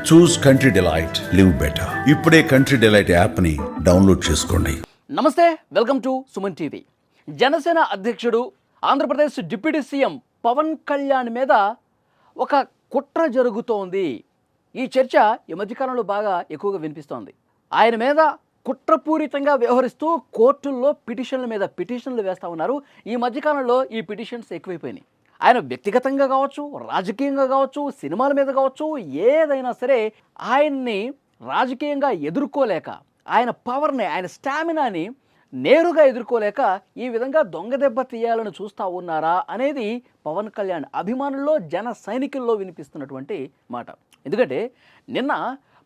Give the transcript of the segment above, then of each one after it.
చూస్ country delight, live better. ఇప్పుడే country delight యాప్ని download చేసుకోండి. నమస్తే, welcome to Suman TV. Janasena అధ్యక్షుడు, ఆంధ్రప్రదేశ్ డిప్యూటీ సీఎం పవన్ కళ్యాణ్ మీద ఒక కుట్ర జరుగుతోంది. ఈ చర్చ ఈ మధ్యకాలంలో బాగా ఎక్కువగా వినిపిస్తోంది. ఆయన మీద కుట్రపూరితంగా వ్యవహరిస్తూ కోర్టుల్లో పిటిషన్లు వేస్తూ ఉన్నారు. ఈ మధ్యకాలంలో ఈ పిటిషన్స్ ఎక్కువైపోయినాయి. ఆయన వ్యక్తిగతంగా కావచ్చు, రాజకీయంగా కావచ్చు, సినిమాల మీద కావచ్చు, ఏదైనా సరే ఆయన్ని రాజకీయంగా ఎదుర్కోలేక, ఆయన పవర్ని, ఆయన స్టామినాని నేరుగా ఎదుర్కోలేక ఈ విధంగా దొంగ దెబ్బ తీయాలని చూస్తూ ఉన్నారా అనేది పవన్ కళ్యాణ్ అభిమానుల్లో, జన సైనికుల్లో వినిపిస్తున్నటువంటి మాట. ఎందుకంటే నిన్న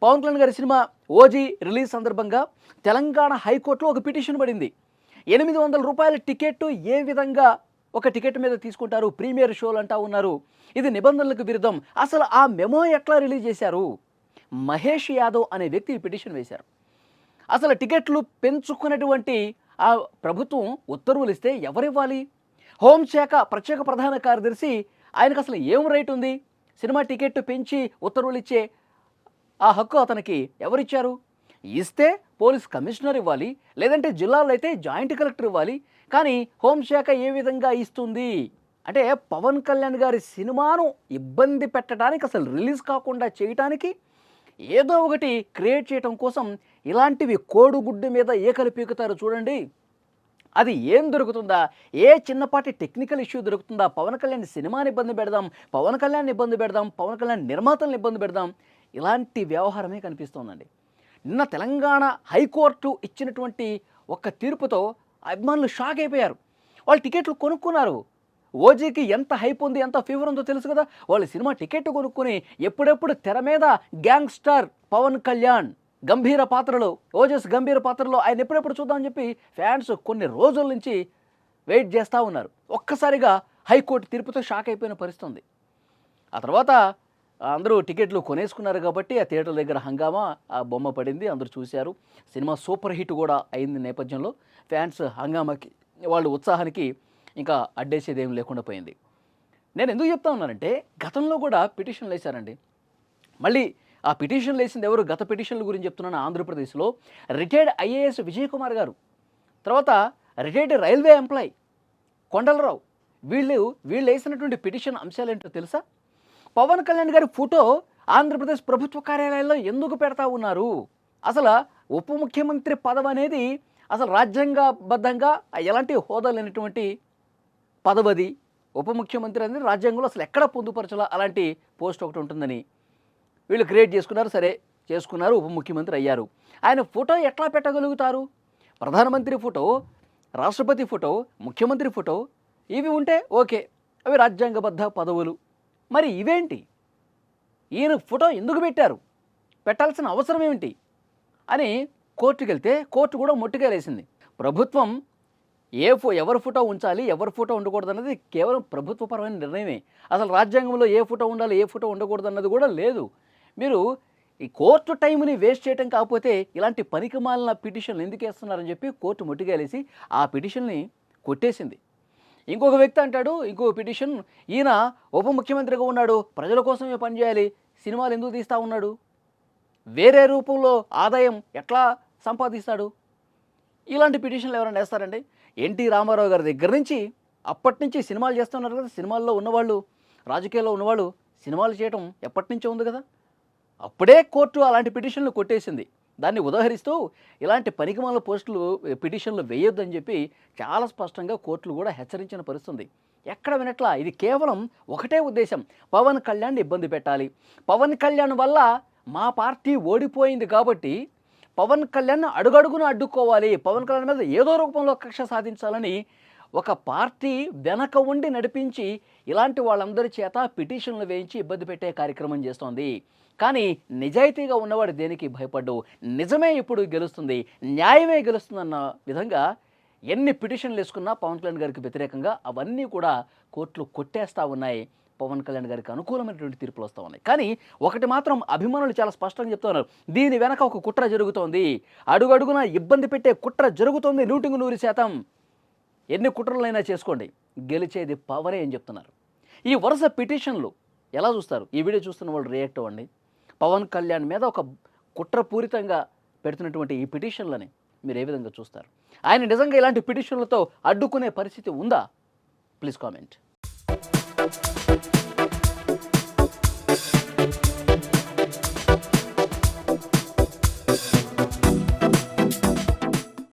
పవన్ కళ్యాణ్ గారి సినిమా ఓజీ రిలీజ్ సందర్భంగా తెలంగాణ హైకోర్టులో ఒక పిటిషన్ పడింది. 800 రూపాయల టికెట్ ఏ విధంగా ఒక టికెట్ మీద తీసుకుంటారు, ప్రీమియర్ షోలు అంటా ఉన్నారు, ఇది నిబంధనలకు విరుద్ధం, అసలు ఆ మెమో ఎట్లా రిలీజ్ చేశారు? మహేష్ యాదవ్ అనే వ్యక్తి పిటిషన్ వేశారు. అసలు టికెట్లు పెంచుకున్నటువంటి ఆ ప్రభుత్వం ఉత్తర్వులు ఇస్తే ఎవరివ్వాలి? హోంశాఖ ప్రత్యేక ప్రధాన కార్యదర్శి, ఆయనకు అసలు ఏం రైట్ ఉంది? సినిమా టికెట్ పెంచి ఉత్తర్వులు ఇచ్చే ఆ హక్కు అతనికి ఎవరిచ్చారు? ఇస్తే పోలీస్ కమిషనర్ ఇవ్వాలి, లేదంటే జిల్లాలో అయితే జాయింట్ కలెక్టర్ ఇవ్వాలి. కానీ హోంశాఖ ఏ విధంగా ఇస్తుంది? అంటే పవన్ కళ్యాణ్ గారి సినిమాను ఇబ్బంది పెట్టడానికి, అసలు రిలీజ్ కాకుండా చేయటానికి ఏదో ఒకటి క్రియేట్ చేయడం కోసం ఇలాంటివి కోడిగుడ్డు మీద ఏకలు పీకుతారు చూడండి. అది ఏం దొరుకుతుందా? ఏ చిన్నపాటి టెక్నికల్ ఇష్యూ దొరుకుతుందా? పవన్ కళ్యాణ్ సినిమాని ఇబ్బంది పెడదాం, పవన్ కళ్యాణ్ ఇబ్బంది పెడదాం, పవన్ కళ్యాణ్ నిర్మాతలను ఇబ్బంది పెడదాం, ఇలాంటి వ్యవహారమే కనిపిస్తోందండి. నిన్న తెలంగాణ హైకోర్టు ఇచ్చినటువంటి ఒక తీర్పుతో అభిమానులు షాక్ అయిపోయారు. వాళ్ళు టికెట్లు కొనుక్కున్నారు. ఓజీకి ఎంత హైప్ ఉంది, ఎంత ఫీవర్ ఉందో తెలుసు కదా. వాళ్ళు సినిమా టికెట్ కొనుక్కొని ఎప్పుడెప్పుడు తెర మీద గ్యాంగ్స్టర్ పవన్ కళ్యాణ్ గంభీర పాత్రలో, ఓజస్ గంభీర పాత్రలో ఆయన ఎప్పుడెప్పుడు చూద్దామని చెప్పి ఫ్యాన్స్ కొన్ని రోజుల నుంచి వెయిట్ చేస్తూ ఉన్నారు. ఒక్కసారిగా హైకోర్టు తీర్పుతో షాక్ అయిపోయిన పరిస్థితి ఉంది. ఆ తర్వాత అందరూ టికెట్లు కొనేసుకున్నారు కాబట్టి ఆ థియేటర్ దగ్గర హంగామా, ఆ బొమ్మ పడింది, అందరూ చూశారు. సినిమా సూపర్ హిట్ కూడా అయింది. నేపథ్యంలో ఫ్యాన్స్ హంగామాకి, వాళ్ళ ఉత్సాహానికి ఇంకా అడ్డేసేది ఏం లేకుండా పోయింది. నేను ఎందుకు చెప్తా ఉన్నానంటే, గతంలో కూడా పిటిషన్లు వేశారండి. మళ్ళీ ఆ పిటిషన్లు వేసింది ఎవరు? గత పిటిషన్ల గురించి చెప్తున్నాను. ఆంధ్రప్రదేశ్లో రిటైర్డ్ ఐఏఎస్ విజయ్ కుమార్ గారు, తర్వాత రిటైర్డ్ రైల్వే ఎంప్లాయ్ కొండలరావు, వీళ్ళు వేసినటువంటి పిటిషన్ అంశాలు ఏంటో తెలుసా? పవన్ కళ్యాణ్ గారి ఫోటో ఆంధ్రప్రదేశ్ ప్రభుత్వ కార్యాలయాల్లో ఎందుకు పెడతా ఉన్నారు? అసలు ఉప ముఖ్యమంత్రి పదవి అనేది అసలు రాజ్యాంగబద్ధంగా ఎలాంటి హోదా లేనటువంటి పదవది. ఉప ముఖ్యమంత్రి అనేది రాజ్యాంగంలో అసలు ఎక్కడ పొందుపరచాలా అలాంటి పోస్ట్ ఒకటి ఉంటుందని వీళ్ళు క్రియేట్ చేసుకున్నారు. సరే చేసుకున్నారు, ఉప ముఖ్యమంత్రి అయ్యారు. ఆయన ఫోటో ఎట్లా పెట్టగలుగుతారు? ప్రధానమంత్రి ఫోటో, రాష్ట్రపతి ఫోటో, ముఖ్యమంత్రి ఫోటో ఇవి ఉంటే ఓకే, అవి రాజ్యాంగబద్ధ పదవులు. మరి ఇవేంటి? ఈయన ఫోటో ఎందుకు పెట్టారు? పెట్టాల్సిన అవసరం ఏమిటి అని కోర్టుకు వెళ్తే కోర్టు కూడా మొట్టికేలేసింది. ప్రభుత్వం ఎవరి ఫోటో ఉంచాలి, ఎవరి ఫోటో ఉండకూడదు అన్నది కేవలం ప్రభుత్వపరమైన నిర్ణయమే. అసలు రాజ్యాంగంలో ఏ ఫోటో ఉండాలి, ఏ ఫోటో ఉండకూడదు అన్నది కూడా లేదు. మీరు ఈ కోర్టు టైంని వేస్ట్ చేయటం కాకపోతే ఇలాంటి పనికిమాలిన పిటిషన్లు ఎందుకు వేస్తున్నారని చెప్పి కోర్టు మొట్టికేలేసి ఆ పిటిషన్ని కొట్టేసింది. ఇంకొక వ్యక్తి అంటాడు, ఇంకో పిటిషన్, ఈయన ఉప ముఖ్యమంత్రిగా ఉన్నాడు, ప్రజల కోసమే పనిచేయాలి, సినిమాలు ఎందుకు తీస్తూ ఉన్నాడు? వేరే రూపంలో ఆదాయం ఎట్లా సంపాదిస్తాడు? ఇలాంటి పిటిషన్లు ఎవరైనా వేస్తారండి? ఎన్టీ రామారావు గారి దగ్గర నుంచి అప్పటి నుంచి సినిమాలు చేస్తున్నారు కదా. సినిమాల్లో ఉన్నవాళ్ళు, రాజకీయాల్లో ఉన్నవాళ్ళు సినిమాలు చేయటం ఎప్పటి నుంచో ఉంది కదా. అప్పుడే కోర్టు అలాంటి పిటిషన్లు కొట్టేసింది. దాన్ని ఉదాహరిస్తూ ఇలాంటి పనికిమాల పిటిషన్లు వేయొద్దని చెప్పి చాలా స్పష్టంగా కోర్టులు కూడా హెచ్చరించిన పరిస్థితుంది. ఎక్కడ వినట్లా. ఇది కేవలం ఒకటే ఉద్దేశం, పవన్ కళ్యాణ్ ఇబ్బంది పెట్టాలి, పవన్ కళ్యాణ్ వల్ల మా పార్టీ ఓడిపోయింది కాబట్టి పవన్ కళ్యాణ్ అడుగడుగున అడ్డుకోవాలి, పవన్ కళ్యాణ్ మీద ఏదో రూపంలో కక్ష సాధించాలని ఒక పార్టీ వెనక ఉండి నడిపించి ఇలాంటి వాళ్ళందరి చేత పిటిషన్లు వేయించి ఇబ్బంది పెట్టే కార్యక్రమం చేస్తోంది. కానీ నిజాయితీగా ఉన్నవాడు దేనికి భయపడ్డు, నిజమే ఇప్పుడు గెలుస్తుంది, న్యాయమే గెలుస్తుందన్న విధంగా ఎన్ని పిటిషన్లు వేసుకున్నా పవన్ కళ్యాణ్ గారికి వ్యతిరేకంగా అవన్నీ కూడా కోర్టులు కొట్టేస్తూ ఉన్నాయి. పవన్ కళ్యాణ్ గారికి అనుకూలమైనటువంటి తీర్పులు వస్తూ ఉన్నాయి. కానీ ఒకటి మాత్రం అభిమానులు చాలా స్పష్టంగా చెప్తున్నారు, దీని వెనక ఒక కుట్ర జరుగుతోంది, అడుగడుగున ఇబ్బంది పెట్టే కుట్ర జరుగుతోంది 100%. ఎన్ని కుట్రలైనా చేసుకోండి, గెలిచేది పవరే అని చెప్తున్నారు. ఈ వరుస పిటిషన్లు ఎలా చూస్తారు? ఈ వీడియో చూస్తున్న వాళ్ళు రియాక్ట్ అవ్వండి. పవన్ కళ్యాణ్ మీద ఒక కుట్రపూరితంగా పెడుతున్నటువంటి ఈ పిటిషన్లని మీరు ఏ విధంగా చూస్తారు? ఆయన నిజంగా ఇలాంటి పిటిషన్లతో అడ్డుకునే పరిస్థితి ఉందా? Please comment.